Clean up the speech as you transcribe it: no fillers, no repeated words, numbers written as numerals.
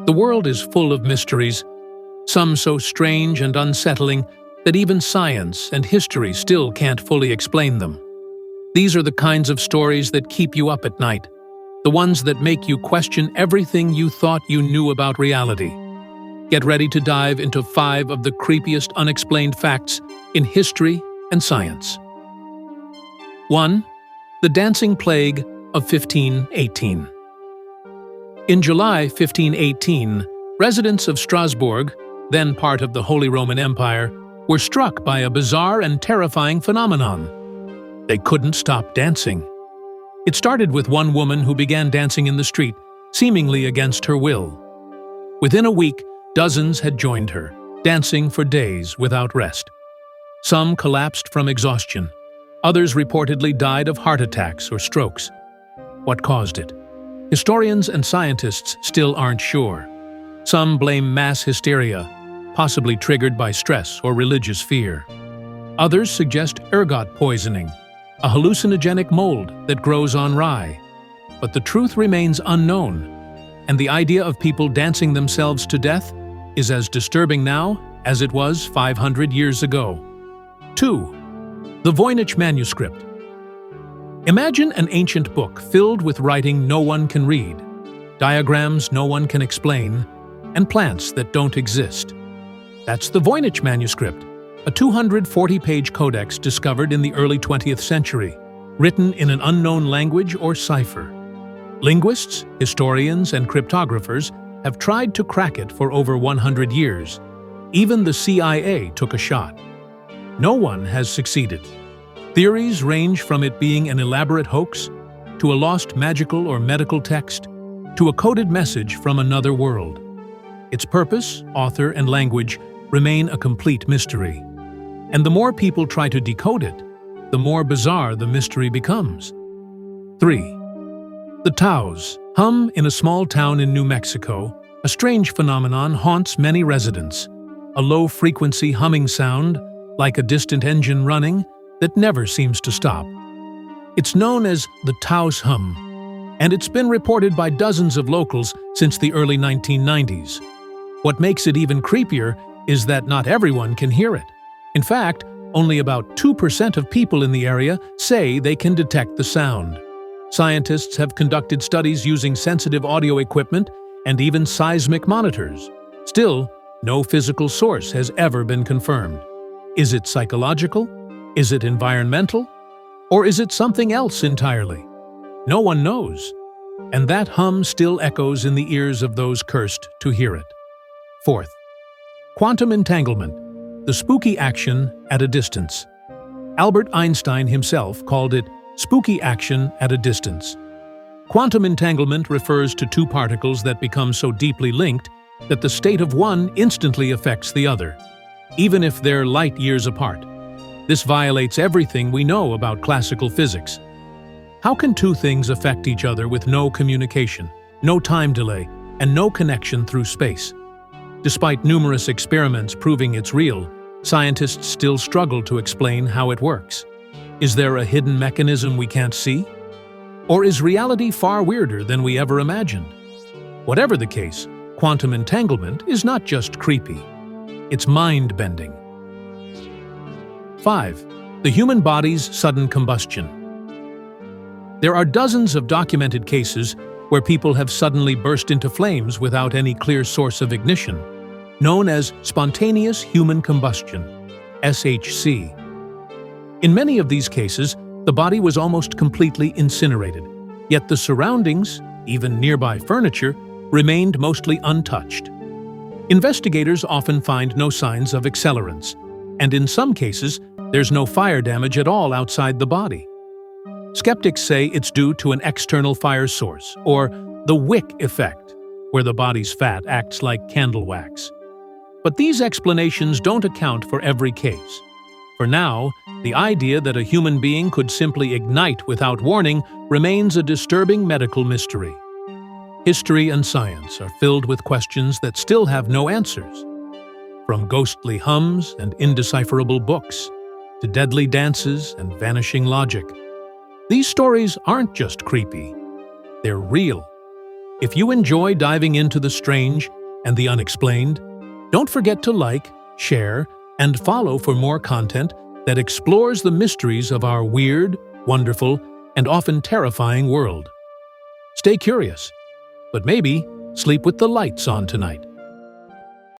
The world is full of mysteries, some so strange and unsettling that even science and history still can't fully explain them. These are the kinds of stories that keep you up at night, the ones that make you question everything you thought you knew about reality. Get ready to dive into 5 of the creepiest unexplained facts in history and science. 1. The Dancing Plague of 1518. In July 1518, residents of Strasbourg, then part of the Holy Roman Empire, were struck by a bizarre and terrifying phenomenon. They couldn't stop dancing. It started with one woman who began dancing in the street, seemingly against her will. Within a week, dozens had joined her, dancing for days without rest. Some collapsed from exhaustion. Others reportedly died of heart attacks or strokes. What caused it? Historians and scientists still aren't sure. Some blame mass hysteria, possibly triggered by stress or religious fear. Others suggest ergot poisoning, a hallucinogenic mold that grows on rye. But the truth remains unknown, and the idea of people dancing themselves to death is as disturbing now as it was 500 years ago. 2. The Voynich Manuscript. Imagine an ancient book filled with writing no one can read, diagrams no one can explain, and plants that don't exist. That's the Voynich Manuscript, a 240-page codex discovered in the early 20th century, written in an unknown language or cipher. Linguists, historians, and cryptographers have tried to crack it for over 100 years. Even the CIA took a shot. No one has succeeded. Theories range from it being an elaborate hoax, to a lost magical or medical text, to a coded message from another world. Its purpose, author, and language remain a complete mystery. And the more people try to decode it, the more bizarre the mystery becomes. 3. The Taos. Hum in a small town in New Mexico, a strange phenomenon haunts many residents. A low-frequency humming sound, like a distant engine running, that never seems to stop. It's known as the Taos hum, and it's been reported by dozens of locals since the early 1990s. What makes it even creepier is that not everyone can hear it. In fact, only about 2% of people in the area say they can detect the sound. Scientists have conducted studies using sensitive audio equipment and even seismic monitors. Still, no physical source has ever been confirmed. Is it psychological? Is it environmental? Or is it something else entirely? No one knows. And that hum still echoes in the ears of those cursed to hear it. 4th. Quantum entanglement, the spooky action at a distance. Albert Einstein himself called it spooky action at a distance. Quantum entanglement refers to two particles that become so deeply linked that the state of one instantly affects the other, even if they're light years apart. This violates everything we know about classical physics. How can two things affect each other with no communication, no time delay, and no connection through space? Despite numerous experiments proving it's real, scientists still struggle to explain how it works. Is there a hidden mechanism we can't see? Or is reality far weirder than we ever imagined? Whatever the case, quantum entanglement is not just creepy. It's mind-bending. 5. The human body's sudden combustion. There are dozens of documented cases where people have suddenly burst into flames without any clear source of ignition, known as spontaneous human combustion, SHC. In many of these cases, the body was almost completely incinerated, yet the surroundings, even nearby furniture, remained mostly untouched. Investigators often find no signs of accelerants, and in some cases, there's no fire damage at all outside the body. Skeptics say it's due to an external fire source, or the wick effect, where the body's fat acts like candle wax. But these explanations don't account for every case. For now, the idea that a human being could simply ignite without warning remains a disturbing medical mystery. History and science are filled with questions that still have no answers. From ghostly hums and indecipherable books, to deadly dances and vanishing logic. These stories aren't just creepy, they're real. If you enjoy diving into the strange and the unexplained, don't forget to like, share, and follow for more content that explores the mysteries of our weird, wonderful, and often terrifying world. Stay curious, but maybe sleep with the lights on tonight.